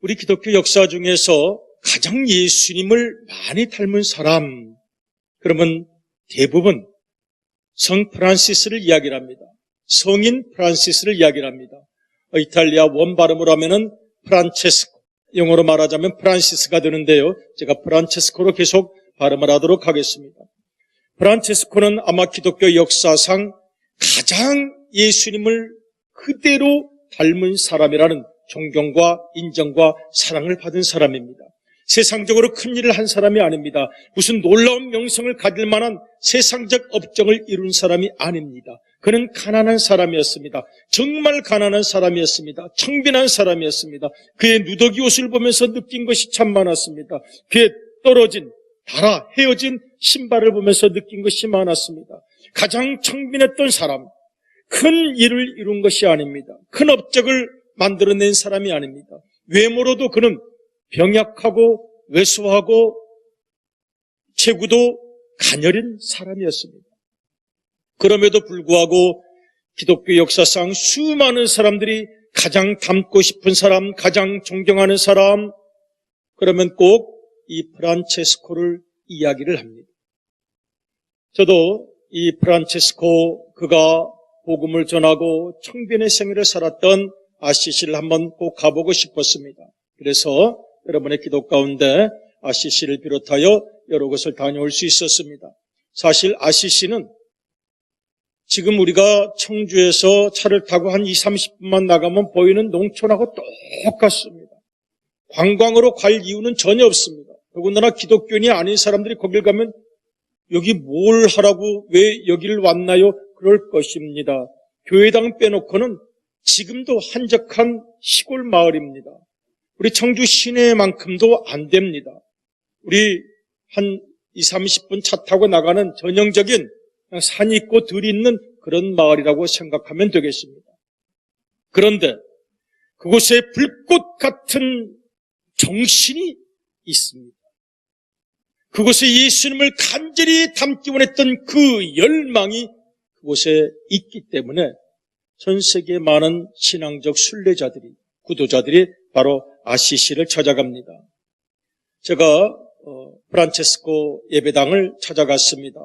우리 기독교 역사 중에서 가장 예수님을 많이 닮은 사람, 그러면 대부분 성 프란시스를 이야기를 합니다. 성인 프란시스를 이야기를 합니다. 이탈리아 원 발음으로 하면은 프란체스코, 영어로 말하자면 프란시스가 되는데요. 제가 프란체스코로 계속 발음을 하도록 하겠습니다. 프란체스코는 아마 기독교 역사상 가장 예수님을 그대로 닮은 사람이라는 존경과 인정과 사랑을 받은 사람입니다. 세상적으로 큰 일을 한 사람이 아닙니다. 무슨 놀라운 명성을 가질 만한 세상적 업적을 이룬 사람이 아닙니다. 그는 가난한 사람이었습니다. 정말 가난한 사람이었습니다. 청빈한 사람이었습니다. 그의 누더기 옷을 보면서 느낀 것이 참 많았습니다. 그의 떨어진, 닳아 헤어진 신발을 보면서 느낀 것이 많았습니다. 가장 청빈했던 사람, 큰 일을 이룬 것이 아닙니다. 큰 업적을 만들어낸 사람이 아닙니다. 외모로도 그는 병약하고 왜소하고 체구도 가녀린 사람이었습니다. 그럼에도 불구하고 기독교 역사상 수많은 사람들이 가장 닮고 싶은 사람, 가장 존경하는 사람, 그러면 꼭 이 프란체스코를 이야기를 합니다. 저도 이 프란체스코, 그가 복음을 전하고 청빈의 생애를 살았던 아시시를 한번 꼭 가보고 싶었습니다. 그래서 여러분의 기도 가운데 아시시를 비롯하여 여러 곳을 다녀올 수 있었습니다. 사실 아시시는 지금 우리가 청주에서 차를 타고 한 20-30분만 나가면 보이는 농촌하고 똑같습니다. 관광으로 갈 이유는 전혀 없습니다. 더군다나 기독교인이 아닌 사람들이 거길 가면 여기 뭘 하라고 왜 여기를 왔나요? 그럴 것입니다. 교회당 빼놓고는 지금도 한적한 시골 마을입니다. 우리 청주 시내만큼도 안 됩니다. 우리 한 20-30분 차 타고 나가는 전형적인 그냥 산이 있고 들이 있는 그런 마을이라고 생각하면 되겠습니다. 그런데 그곳에 불꽃 같은 정신이 있습니다. 그곳에 예수님을 간절히 닮기 원했던 그 열망이 그곳에 있기 때문에 전 세계 많은 신앙적 순례자들이, 구도자들이 바로 아시시를 찾아갑니다. 제가 프란체스코 예배당을 찾아갔습니다.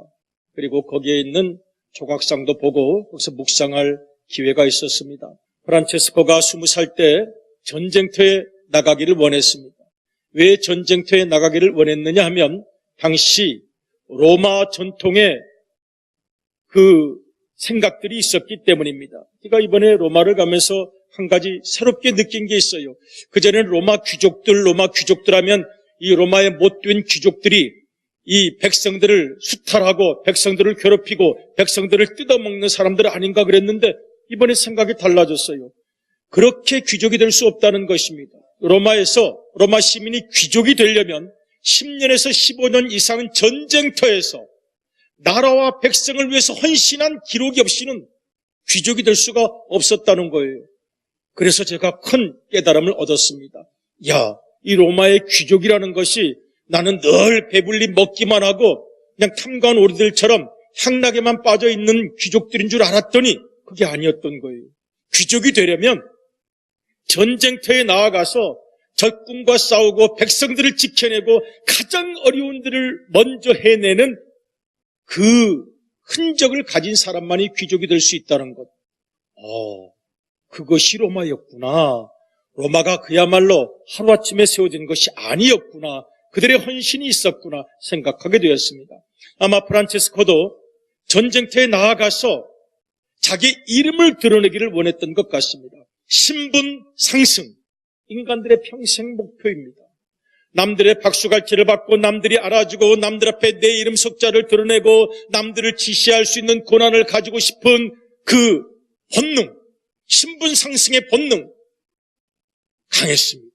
그리고 거기에 있는 조각상도 보고 거기서 묵상할 기회가 있었습니다. 프란체스코가 20살 때 전쟁터에 나가기를 원했습니다. 왜 전쟁터에 나가기를 원했느냐 하면 당시 로마 전통의 그 생각들이 있었기 때문입니다. 제가 이번에 로마를 가면서 한 가지 새롭게 느낀 게 있어요. 그전에는 로마 귀족들 하면 이 로마의 못된 귀족들이 이 백성들을 수탈하고 백성들을 괴롭히고 백성들을 뜯어먹는 사람들 아닌가 그랬는데 이번에 생각이 달라졌어요. 그렇게 귀족이 될 수 없다는 것입니다. 로마 시민이 귀족이 되려면 10년에서 15년 이상은 전쟁터에서 나라와 백성을 위해서 헌신한 기록이 없이는 귀족이 될 수가 없었다는 거예요. 그래서 제가 큰 깨달음을 얻었습니다. 이 로마의 귀족이라는 것이 나는 늘 배불리 먹기만 하고 그냥 탐관 오리들처럼 향락에만 빠져 있는 귀족들인 줄 알았더니 그게 아니었던 거예요. 귀족이 되려면 전쟁터에 나아가서 적군과 싸우고 백성들을 지켜내고 가장 어려운 일을 먼저 해내는 그 흔적을 가진 사람만이 귀족이 될 수 있다는 것. 그것이 로마였구나. 로마가 그야말로 하루아침에 세워진 것이 아니었구나. 그들의 헌신이 있었구나 생각하게 되었습니다. 아마 프란체스코도 전쟁터에 나아가서 자기 이름을 드러내기를 원했던 것 같습니다. 신분 상승, 인간들의 평생 목표입니다. 남들의 박수갈채를 받고 남들이 알아주고 남들 앞에 내 이름 석자를 드러내고 남들을 지시할 수 있는 고난을 가지고 싶은 그 본능, 신분 상승의 본능 강했습니다.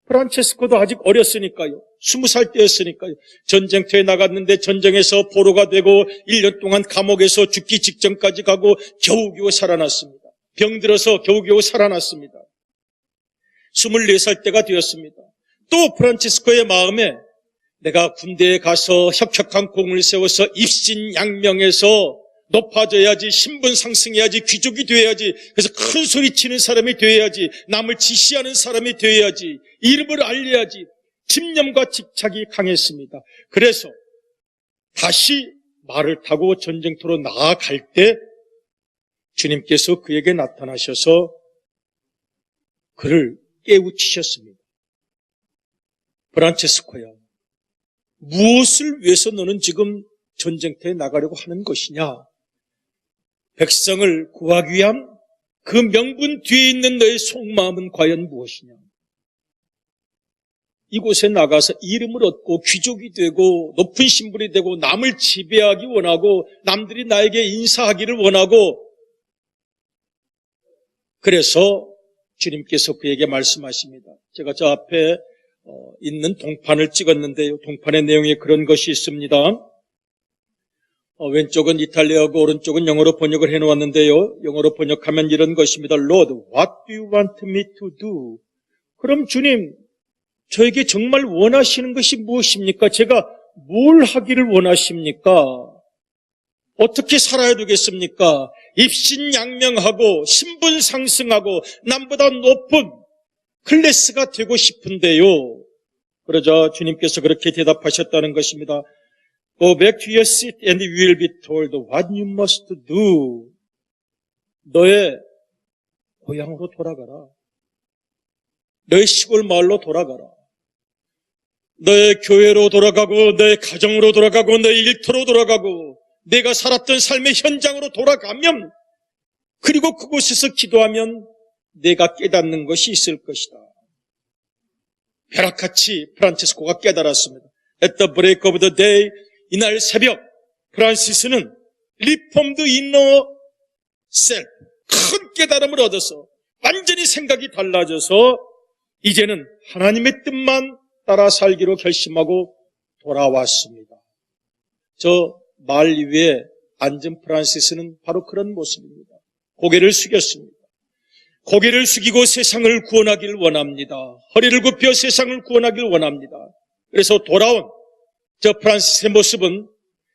프란체스코도 아직 어렸으니까요. 20살 때였으니까요. 전쟁터에 나갔는데 전쟁에서 포로가 되고 1년 동안 감옥에서 죽기 직전까지 가고 겨우겨우 살아났습니다. 병들어서 겨우겨우 살아났습니다. 24살 때가 되었습니다. 또 프란체스코의 마음에 내가 군대에 가서 혁혁한 공을 세워서 입신양명해서 높아져야지, 신분 상승해야지, 귀족이 돼야지, 그래서 큰 소리 치는 사람이 돼야지, 남을 지시하는 사람이 돼야지, 이름을 알려야지, 집념과 집착이 강했습니다. 그래서 다시 말을 타고 전쟁터로 나아갈 때 주님께서 그에게 나타나셔서 그를 깨우치셨습니다. 프란체스코야, 무엇을 위해서 너는 지금 전쟁터에 나가려고 하는 것이냐? 백성을 구하기 위한 그 명분 뒤에 있는 너의 속마음은 과연 무엇이냐? 이곳에 나가서 이름을 얻고 귀족이 되고 높은 신분이 되고 남을 지배하기 원하고 남들이 나에게 인사하기를 원하고, 그래서 주님께서 그에게 말씀하십니다. 제가 저 앞에 있는 동판을 찍었는데요. 동판의 내용에 그런 것이 있습니다. 왼쪽은 이탈리아어고 오른쪽은 영어로 번역을 해놓았는데요. 영어로 번역하면 이런 것입니다. Lord, what do you want me to do? 그럼 주님, 저에게 정말 원하시는 것이 무엇입니까? 제가 뭘 하기를 원하십니까? 어떻게 살아야 되겠습니까? 입신양명하고 신분 상승하고 남보다 높은 클래스가 되고 싶은데요. 그러자 주님께서 그렇게 대답하셨다는 것입니다. Go back to your seat and you will be told what you must do. 너의 고향으로 돌아가라. 너의 시골 마을로 돌아가라. 너의 교회로 돌아가고 너의 가정으로 돌아가고 너의 일터로 돌아가고 내가 살았던 삶의 현장으로 돌아가면, 그리고 그곳에서 기도하면 내가 깨닫는 것이 있을 것이다. 벼락같이 프란체스코가 깨달았습니다. At the break of the day, 이날 새벽 프란시스는 리폼드 인너 셀프, 큰 깨달음을 얻어서 완전히 생각이 달라져서 이제는 하나님의 뜻만 따라 살기로 결심하고 돌아왔습니다. 저 말 위에 앉은 프란시스는 바로 그런 모습입니다. 고개를 숙였습니다. 고개를 숙이고 세상을 구원하기를 원합니다. 허리를 굽혀 세상을 구원하기를 원합니다. 그래서 돌아온 저 프란시스의 모습은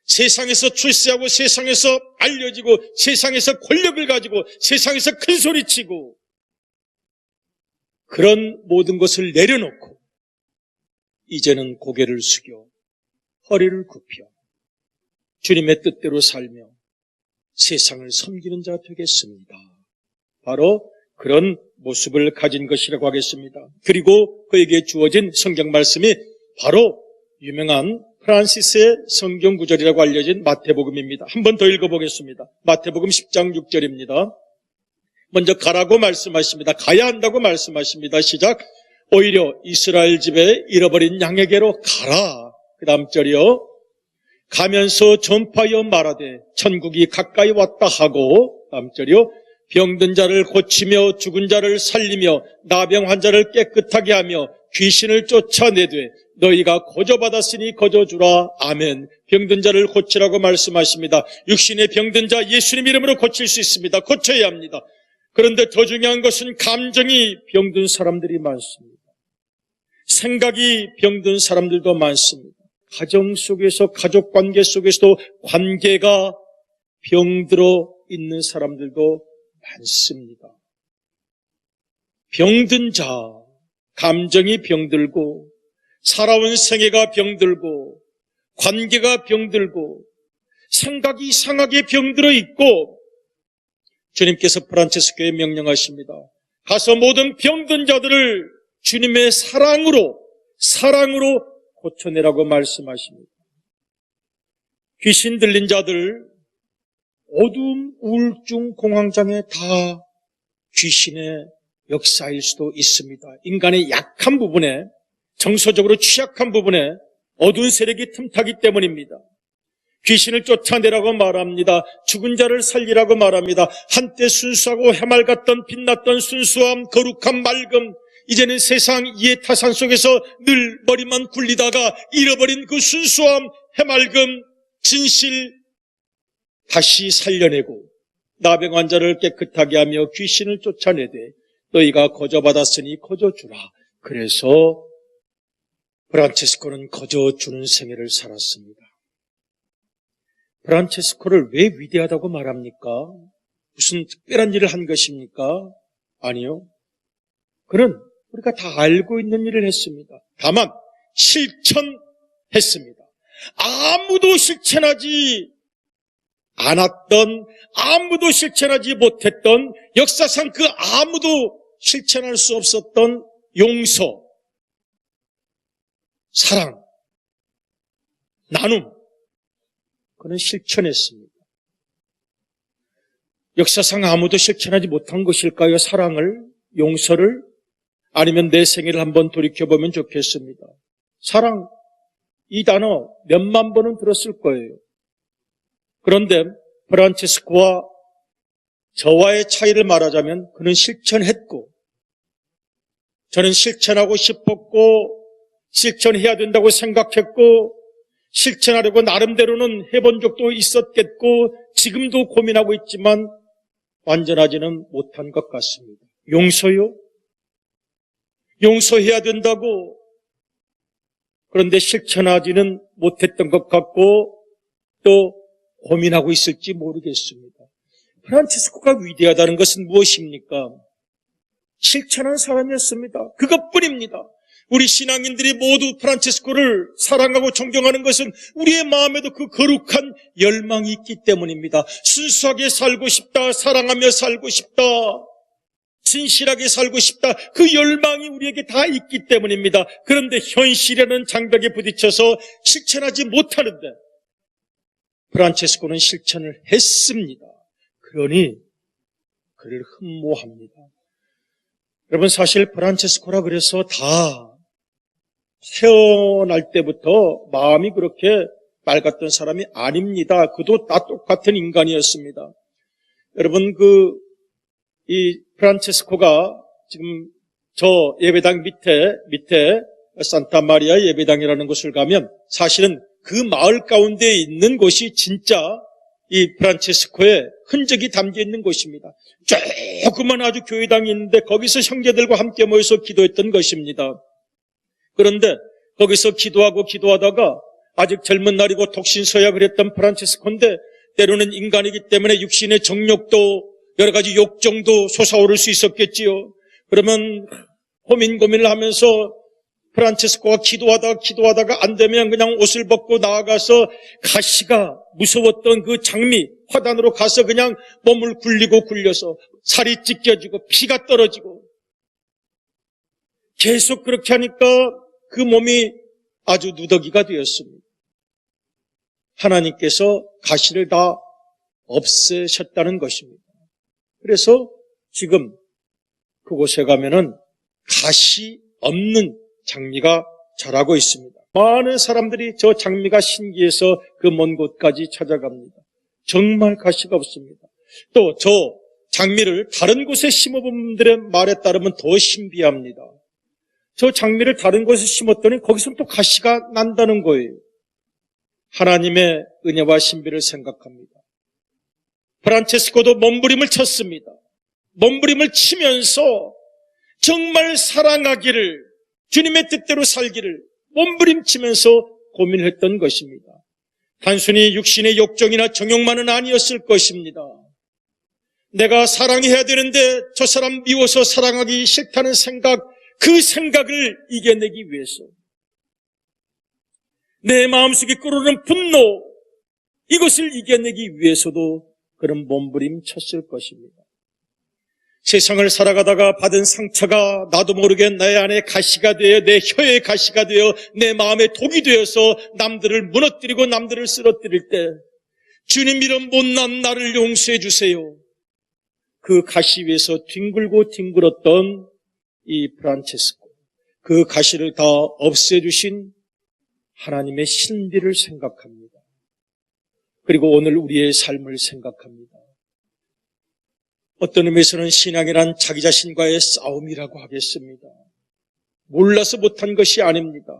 세상에서 출세하고 세상에서 알려지고 세상에서 권력을 가지고 세상에서 큰 소리치고 그런 모든 것을 내려놓고 이제는 고개를 숙여 허리를 굽혀 주님의 뜻대로 살며 세상을 섬기는 자가 되겠습니다. 바로 그런 모습을 가진 것이라고 하겠습니다. 그리고 그에게 주어진 성경 말씀이 바로 유명한 프란시스의 성경 구절이라고 알려진 마태복음입니다. 한 번 더 읽어보겠습니다. 마태복음 10장 6절입니다. 먼저 가라고 말씀하십니다. 가야 한다고 말씀하십니다. 시작. 오히려 이스라엘 집에 잃어버린 양에게로 가라. 그 다음 절이요. 가면서 전파하여 말하되 천국이 가까이 왔다 하고, 다음 절이요. 병든 자를 고치며 죽은 자를 살리며 나병 환자를 깨끗하게 하며 귀신을 쫓아내되 너희가 거저받았으니 거저주라. 아멘. 병든 자를 고치라고 말씀하십니다. 육신의 병든 자 예수님 이름으로 고칠 수 있습니다. 고쳐야 합니다. 그런데 더 중요한 것은 감정이 병든 사람들이 많습니다. 생각이 병든 사람들도 많습니다. 가정 속에서, 가족 관계 속에서도 관계가 병들어 있는 사람들도 많습니다. 병든 자, 감정이 병들고 살아온 생애가 병들고 관계가 병들고 생각이 이상하게 병들어 있고, 주님께서 프란체스코에 명령하십니다. 가서 모든 병든 자들을 주님의 사랑으로 고쳐내라고 말씀하십니다. 귀신 들린 자들, 어두움, 우울증, 공황장애 다 귀신의 역사일 수도 있습니다. 인간의 약한 부분에, 정서적으로 취약한 부분에 어두운 세력이 틈타기 때문입니다. 귀신을 쫓아내라고 말합니다. 죽은 자를 살리라고 말합니다. 한때 순수하고 해맑았던 빛났던 순수함, 거룩한 맑음, 이제는 세상 이해타산 속에서 늘 머리만 굴리다가 잃어버린 그 순수함, 해맑음, 진실 다시 살려내고 나병 환자를 깨끗하게 하며 귀신을 쫓아내되 너희가 거저받았으니 거저주라. 그래서 프란체스코는 거저주는 생애를 살았습니다. 프란체스코를 왜 위대하다고 말합니까? 무슨 특별한 일을 한 것입니까? 아니요. 그는 우리가 다 알고 있는 일을 했습니다. 다만 실천했습니다. 아무도 실천하지 않았던, 아무도 실천하지 못했던, 역사상 그 아무도 실천할 수 없었던 용서, 사랑, 나눔, 그는 실천했습니다. 역사상 아무도 실천하지 못한 것일까요? 사랑을, 용서를? 아니면 내 생애를 한번 돌이켜보면 좋겠습니다. 사랑, 이 단어 몇만 번은 들었을 거예요. 그런데 프란체스코와 저와의 차이를 말하자면 그는 실천했고, 저는 실천하고 싶었고 실천해야 된다고 생각했고 실천하려고 나름대로는 해본 적도 있었겠고 지금도 고민하고 있지만 완전하지는 못한 것 같습니다. 용서요? 용서해야 된다고, 그런데 실천하지는 못했던 것 같고 또 고민하고 있을지 모르겠습니다. 프란체스코가 위대하다는 것은 무엇입니까? 실천한 사람이었습니다. 그것뿐입니다. 우리 신앙인들이 모두 프란체스코를 사랑하고 존경하는 것은 우리의 마음에도 그 거룩한 열망이 있기 때문입니다. 순수하게 살고 싶다, 사랑하며 살고 싶다, 진실하게 살고 싶다, 그 열망이 우리에게 다 있기 때문입니다. 그런데 현실이라는 장벽에 부딪혀서 실천하지 못하는데 프란체스코는 실천을 했습니다. 그러니 그를 흠모합니다. 여러분, 사실 프란체스코라 그래서 다 태어날 때부터 마음이 그렇게 맑았던 사람이 아닙니다. 그도 다 똑같은 인간이었습니다. 여러분, 이 프란체스코가 지금 저 예배당 밑에 산타마리아 예배당이라는 곳을 가면 사실은 그 마을 가운데 있는 곳이 진짜 이 프란체스코의 흔적이 담겨 있는 곳입니다. 조그만 아주 교회당이 있는데 거기서 형제들과 함께 모여서 기도했던 것입니다. 그런데 거기서 기도하다가 아직 젊은 날이고 독신서약을 했던 프란체스코인데 때로는 인간이기 때문에 육신의 정욕도 여러 가지 욕정도 솟아오를 수 있었겠지요. 그러면 고민을 하면서 프란체스코가 기도하다가 안 되면 그냥 옷을 벗고 나아가서 가시가 무서웠던 그 장미 화단으로 가서 그냥 몸을 굴려서 살이 찢겨지고 피가 떨어지고 계속 그렇게 하니까 그 몸이 아주 누더기가 되었습니다. 하나님께서 가시를 다 없애셨다는 것입니다. 그래서 지금 그곳에 가면은 가시 없는 장미가 자라고 있습니다. 많은 사람들이 저 장미가 신기해서 그 먼 곳까지 찾아갑니다. 정말 가시가 없습니다. 또 저 장미를 다른 곳에 심어본 분들의 말에 따르면 더 신비합니다. 저 장미를 다른 곳에 심었더니 거기서 또 가시가 난다는 거예요. 하나님의 은혜와 신비를 생각합니다. 프란체스코도 몸부림을 쳤습니다. 몸부림을 치면서 정말 사랑하기를, 주님의 뜻대로 살기를 몸부림치면서 고민했던 것입니다. 단순히 육신의 욕정이나 정욕만은 아니었을 것입니다. 내가 사랑해야 되는데 저 사람 미워서 사랑하기 싫다는 생각, 그 생각을 이겨내기 위해서 내 마음속에 끓어오르는 분노, 이것을 이겨내기 위해서도 그런 몸부림 쳤을 것입니다. 세상을 살아가다가 받은 상처가 나도 모르게 내 안에 가시가 되어, 내 혀에 가시가 되어, 내 마음에 독이 되어서 남들을 무너뜨리고 남들을 쓰러뜨릴 때 주님, 이런 못난 나를 용서해 주세요. 그 가시 위에서 뒹굴었던 이 프란체스코, 그 가시를 다 없애주신 하나님의 신비를 생각합니다. 그리고 오늘 우리의 삶을 생각합니다. 어떤 의미에서는 신앙이란 자기 자신과의 싸움이라고 하겠습니다. 몰라서 못한 것이 아닙니다.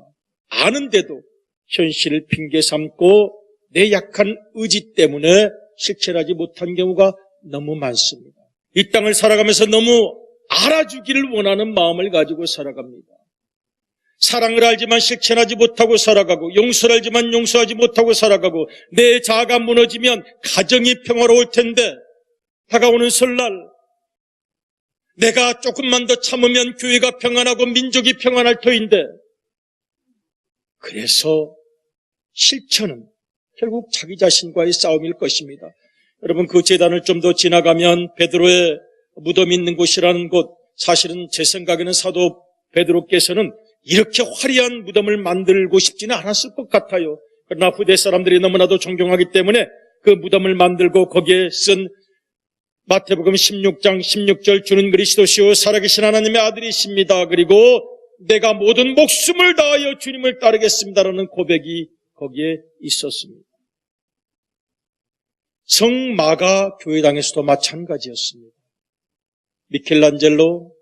아는데도 현실을 핑계 삼고 내 약한 의지 때문에 실천하지 못한 경우가 너무 많습니다. 이 땅을 살아가면서 너무 알아주기를 원하는 마음을 가지고 살아갑니다. 사랑을 알지만 실천하지 못하고 살아가고, 용서를 알지만 용서하지 못하고 살아가고, 내 자아가 무너지면 가정이 평화로울 텐데, 다가오는 설날 내가 조금만 더 참으면 교회가 평안하고 민족이 평안할 터인데, 그래서 실천은 결국 자기 자신과의 싸움일 것입니다. 여러분, 그 제단을 좀 더 지나가면 베드로의 무덤이 있는 곳이라는 곳, 사실은 제 생각에는 사도 베드로께서는 이렇게 화려한 무덤을 만들고 싶지는 않았을 것 같아요. 그러나 후대 사람들이 너무나도 존경하기 때문에 그 무덤을 만들고 거기에 쓴 마태복음 16장 16절, 주는 그리스도시요 살아계신 하나님의 아들이십니다. 그리고 내가 모든 목숨을 다하여 주님을 따르겠습니다라는 고백이 거기에 있었습니다. 성마가 교회당에서도 마찬가지였습니다. 미켈란젤로,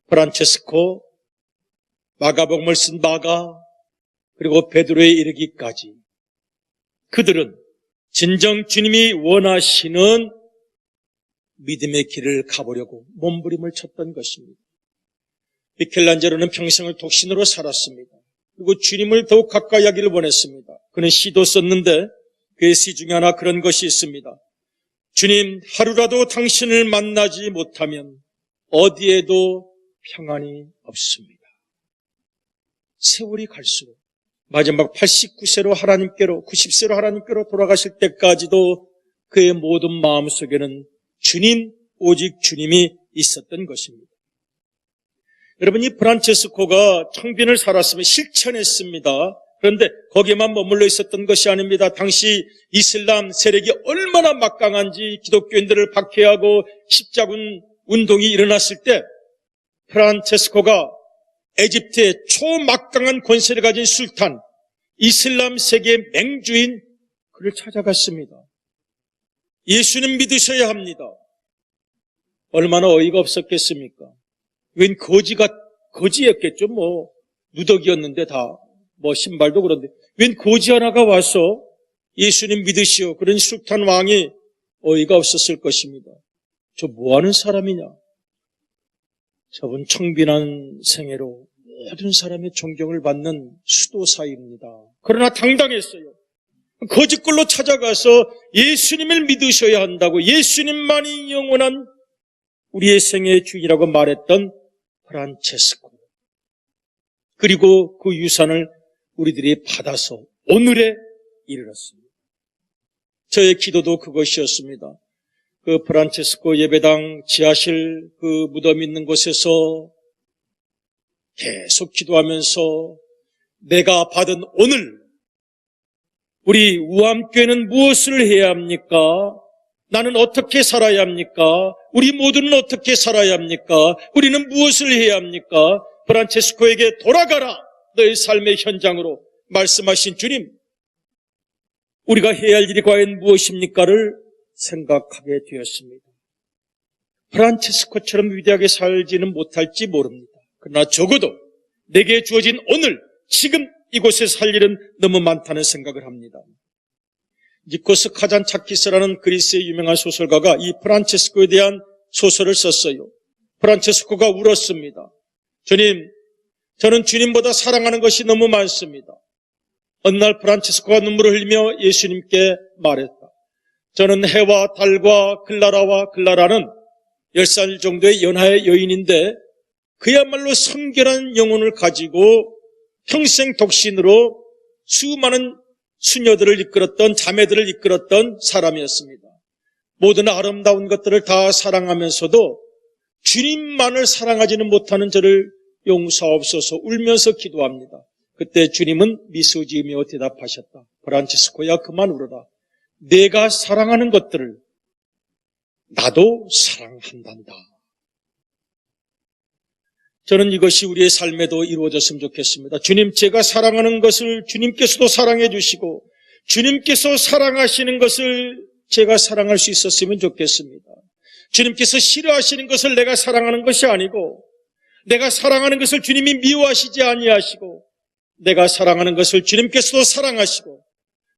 프란체스코, 마가복음을 쓴 마가, 그리고 베드로에 이르기까지 그들은 진정 주님이 원하시는 믿음의 길을 가보려고 몸부림을 쳤던 것입니다. 미켈란젤로는 평생을 독신으로 살았습니다. 그리고 주님을 더욱 가까이 하기를 원했습니다. 그는 시도 썼는데 그의 시 중에 하나 그런 것이 있습니다. 주님, 하루라도 당신을 만나지 못하면 어디에도 평안이 없습니다. 세월이 갈수록 마지막 89세로 하나님께로, 90세로 하나님께로 돌아가실 때까지도 그의 모든 마음속에는 주님, 오직 주님이 있었던 것입니다. 여러분, 이 프란체스코가 청빈을 살았으면 실천했습니다. 그런데 거기에만 머물러 있었던 것이 아닙니다. 당시 이슬람 세력이 얼마나 막강한지 기독교인들을 박해하고 십자군 운동이 일어났을 때 프란체스코가 에집트의 초막강한 권세를 가진 술탄, 이슬람 세계의 맹주인 그를 찾아갔습니다. 예수님 믿으셔야 합니다. 얼마나 어이가 없었겠습니까? 웬 거지였겠죠. 누더기였는데 신발도 그런데 웬 거지 하나가 와서 예수님 믿으시오. 그런 술탄 왕이 어이가 없었을 것입니다. 저 뭐하는 사람이냐? 저분 청빈한 생애로 모든 사람의 존경을 받는 수도사입니다. 그러나 당당했어요. 거짓골로 찾아가서 예수님을 믿으셔야 한다고, 예수님만이 영원한 우리의 생애의 주인이라고 말했던 프란체스코. 그리고 그 유산을 우리들이 받아서 오늘에 이르렀습니다. 저의 기도도 그것이었습니다. 그 프란체스코 예배당 지하실 그 무덤이 있는 곳에서 계속 기도하면서 내가 받은 오늘, 우리 우암교회는 무엇을 해야 합니까? 나는 어떻게 살아야 합니까? 우리 모두는 어떻게 살아야 합니까? 우리는 무엇을 해야 합니까? 프란체스코에게 돌아가라! 너의 삶의 현장으로 말씀하신 주님, 우리가 해야 할 일이 과연 무엇입니까를 생각하게 되었습니다. 프란체스코처럼 위대하게 살지는 못할지 모릅니다. 그러나 적어도 내게 주어진 오늘, 지금 이곳에서 할 일은 너무 많다는 생각을 합니다. 니코스 카잔차키스라는 그리스의 유명한 소설가가 이 프란체스코에 대한 소설을 썼어요. 프란체스코가 울었습니다. 주님, 저는 주님보다 사랑하는 것이 너무 많습니다. 어느 날 프란체스코가 눈물을 흘리며 예수님께 말했다. 저는 해와 달과 글라라는 10살 정도의 연하의 여인인데 그야말로 성결한 영혼을 가지고 평생 독신으로 수많은 수녀들을 이끌었던, 자매들을 이끌었던 사람이었습니다. 모든 아름다운 것들을 다 사랑하면서도 주님만을 사랑하지는 못하는 저를 용서하옵소서 울면서 기도합니다. 그때 주님은 미소 지으며 대답하셨다. 프란체스코야, 그만 울어라. 내가 사랑하는 것들을 나도 사랑한단다. 저는 이것이 우리의 삶에도 이루어졌으면 좋겠습니다. 주님, 제가 사랑하는 것을 주님께서도 사랑해 주시고 주님께서 사랑하시는 것을 제가 사랑할 수 있었으면 좋겠습니다. 주님께서 싫어하시는 것을 내가 사랑하는 것이 아니고 내가 사랑하는 것을 주님이 미워하시지 아니하시고 내가 사랑하는 것을 주님께서도 사랑하시고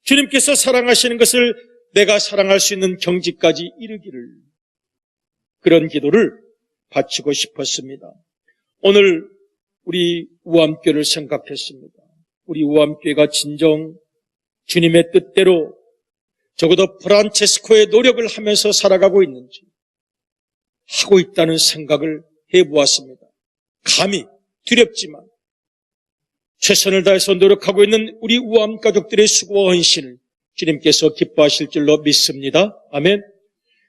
주님께서 사랑하시는 것을 내가 사랑할 수 있는 경지까지 이르기를, 그런 기도를 바치고 싶었습니다. 오늘 우리 우암교회를 생각했습니다. 우리 우암교회가 진정 주님의 뜻대로 적어도 프란체스코의 노력을 하면서 살아가고 있는지 하고 있다는 생각을 해보았습니다. 감히 두렵지만 최선을 다해서 노력하고 있는 우리 우암 가족들의 수고와 헌신을 주님께서 기뻐하실 줄로 믿습니다. 아멘.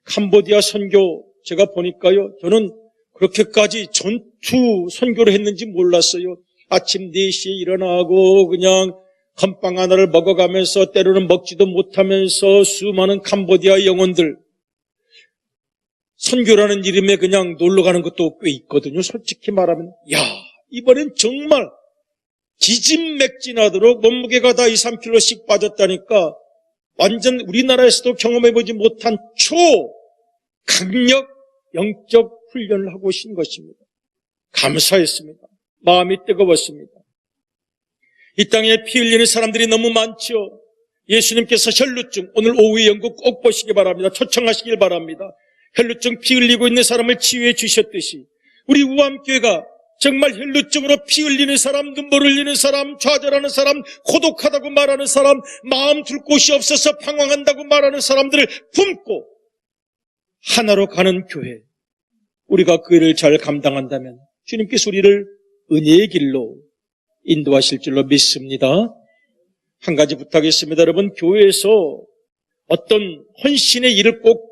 캄보디아 선교 제가 보니까요, 저는 그렇게까지 전투 선교를 했는지 몰랐어요. 아침 4시에 일어나고 그냥 건빵 하나를 먹어가면서 때로는 먹지도 못하면서 수많은 캄보디아 영혼들 선교라는 이름에 그냥 놀러가는 것도 꽤 있거든요. 솔직히 말하면 이번엔 정말 기진맥진하도록 몸무게가 다 2, 3kg씩 빠졌다니까 완전 우리나라에서도 경험해보지 못한 초강력 영적 훈련을 하고 오신 것입니다. 감사했습니다. 마음이 뜨거웠습니다. 이 땅에 피 흘리는 사람들이 너무 많죠. 예수님께서 혈루증, 오늘 오후의 연구 꼭 보시기 바랍니다. 초청하시길 바랍니다. 혈루증 피 흘리고 있는 사람을 치유해 주셨듯이 우리 우암교회가 정말 혈루증으로 피 흘리는 사람, 눈물 흘리는 사람, 좌절하는 사람, 고독하다고 말하는 사람, 마음 둘 곳이 없어서 방황한다고 말하는 사람들을 품고 하나로 가는 교회, 우리가 그 일을 잘 감당한다면 주님께서 우리를 은혜의 길로 인도하실 줄로 믿습니다. 한 가지 부탁했습니다. 여러분, 교회에서 어떤 헌신의 일을 꼭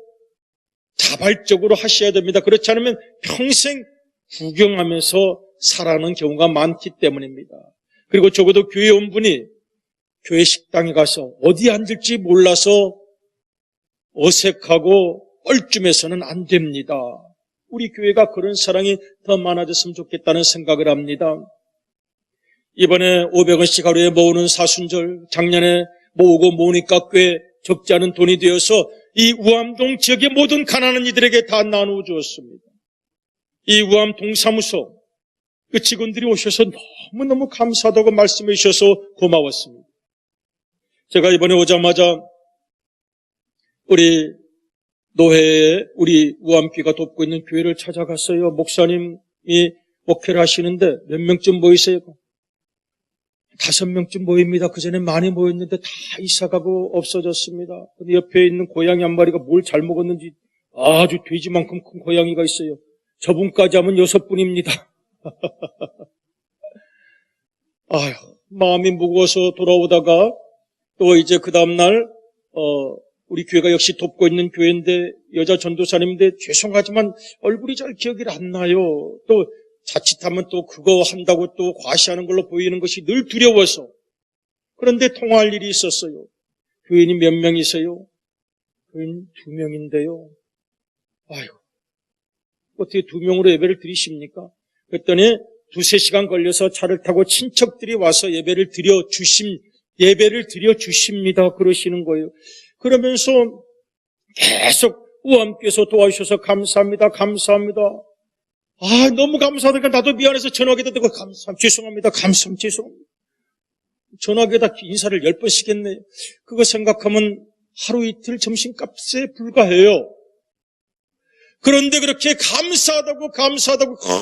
자발적으로 하셔야 됩니다. 그렇지 않으면 평생 구경하면서 살아가는 경우가 많기 때문입니다. 그리고 적어도 교회에 온 분이 교회 식당에 가서 어디 앉을지 몰라서 어색하고 뻘쭘해서는 안 됩니다. 우리 교회가 그런 사랑이 더 많아졌으면 좋겠다는 생각을 합니다. 이번에 500원씩 하루에 모으는 사순절, 작년에 모으고 모으니까 꽤 적지 않은 돈이 되어서 이 우암동 지역의 모든 가난한 이들에게 다 나누어 주었습니다. 이 우암 동사무소 그 직원들이 오셔서 너무너무 감사하다고 말씀해 주셔서 고마웠습니다. 제가 이번에 오자마자 우리 노회에 우리 우암교회가 돕고 있는 교회를 찾아갔어요. 목사님이 목회를 하시는데 몇 명쯤 모이세요? 5명쯤 모입니다. 그전에 많이 모였는데 다 이사가고 없어졌습니다. 근데 옆에 있는 고양이 한 마리가 뭘 잘 먹었는지 아주 돼지만큼 큰 고양이가 있어요. 저분까지 하면 6분입니다. 아휴, 마음이 무거워서 돌아오다가 또 이제 그 다음날 우리 교회가 역시 돕고 있는 교회인데 여자 전도사님인데 죄송하지만 얼굴이 잘 기억이 안 나요. 또 자칫하면 또 그거 한다고 또 과시하는 걸로 보이는 것이 늘 두려워서. 그런데 통화할 일이 있었어요. 교인이 몇 명이세요? 교인 2명인데요. 아유, 어떻게 2명으로 예배를 드리십니까? 그랬더니 2-3시간 걸려서 차를 타고 친척들이 와서 예배를 드려 주십니다. 그러시는 거예요. 그러면서 계속 우암께서 도와주셔서 감사합니다. 감사합니다. 너무 감사하니까 나도 미안해서 전화기에다 대고 죄송합니다. 죄송합니다. 전화기에다 인사를 10번씩 했네. 그거 생각하면 하루 이틀 점심값에 불과해요. 그런데 그렇게 감사하다고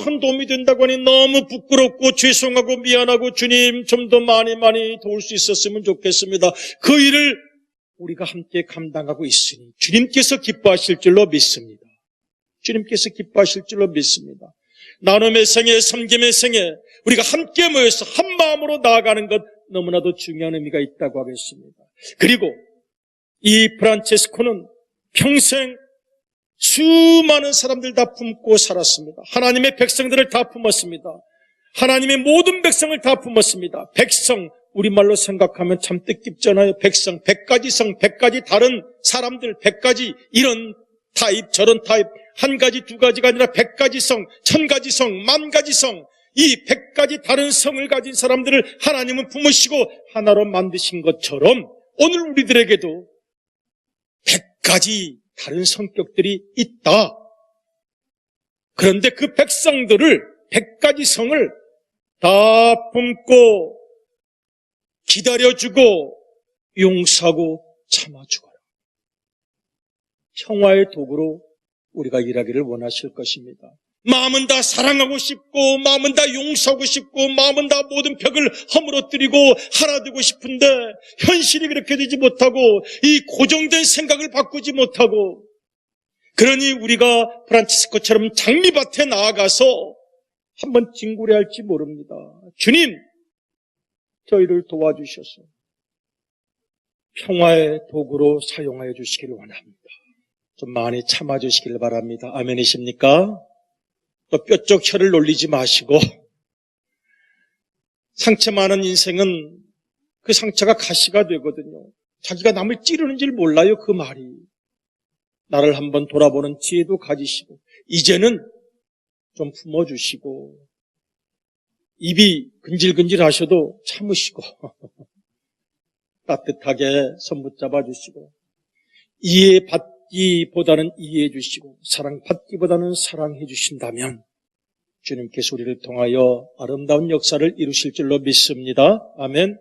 큰 도움이 된다고 하니 너무 부끄럽고 죄송하고 미안하고 주님 좀 더 많이 도울 수 있었으면 좋겠습니다. 그 일을 우리가 함께 감당하고 있으니 주님께서 기뻐하실 줄로 믿습니다. 주님께서 기뻐하실 줄로 믿습니다. 나눔의 생애, 섬김의 생애, 우리가 함께 모여서 한 마음으로 나아가는 것 너무나도 중요한 의미가 있다고 하겠습니다. 그리고 이 프란체스코는 평생 수많은 사람들 다 품고 살았습니다. 하나님의 백성들을 다 품었습니다. 하나님의 모든 백성을 다 품었습니다. 백성, 우리말로 생각하면 참 뜻깊잖아요. 백성, 100가지 성, 100가지 다른 사람들, 100가지 이런 타입, 저런 타입, 한 가지, 두 가지가 아니라 100가지 성, 1000가지 성, 10,000가지 성, 이 100가지 다른 성을 가진 사람들을 하나님은 품으시고 하나로 만드신 것처럼 오늘 우리들에게도 100가지 다른 성격들이 있다. 그런데 그 백성들을 100가지 성을 다 품고 기다려주고 용서하고 참아주고요. 평화의 도구로 우리가 일하기를 원하실 것입니다. 마음은 다 사랑하고 싶고 마음은 다 용서하고 싶고 마음은 다 모든 벽을 허물어뜨리고 하나 되고 싶은데 현실이 그렇게 되지 못하고 이 고정된 생각을 바꾸지 못하고 그러니 우리가 프란치스코처럼 장미밭에 나아가서 한번 뒹굴해야 할지 모릅니다. 주님, 저희를 도와주셔서 평화의 도구로 사용하여 주시기를 원합니다. 좀 많이 참아주시길 바랍니다. 아멘이십니까? 또 뼈쪽 혀를 놀리지 마시고 상처 많은 인생은 그 상처가 가시가 되거든요. 자기가 남을 찌르는 줄 몰라요. 그 말이. 나를 한번 돌아보는 지혜도 가지시고 이제는 좀 품어주시고 입이 근질근질 하셔도 참으시고 따뜻하게 손 붙잡아 주시고 이해받기보다는 이해해 주시고 사랑받기보다는 사랑해 주신다면 주님께서 우리를 통하여 아름다운 역사를 이루실 줄로 믿습니다. 아멘.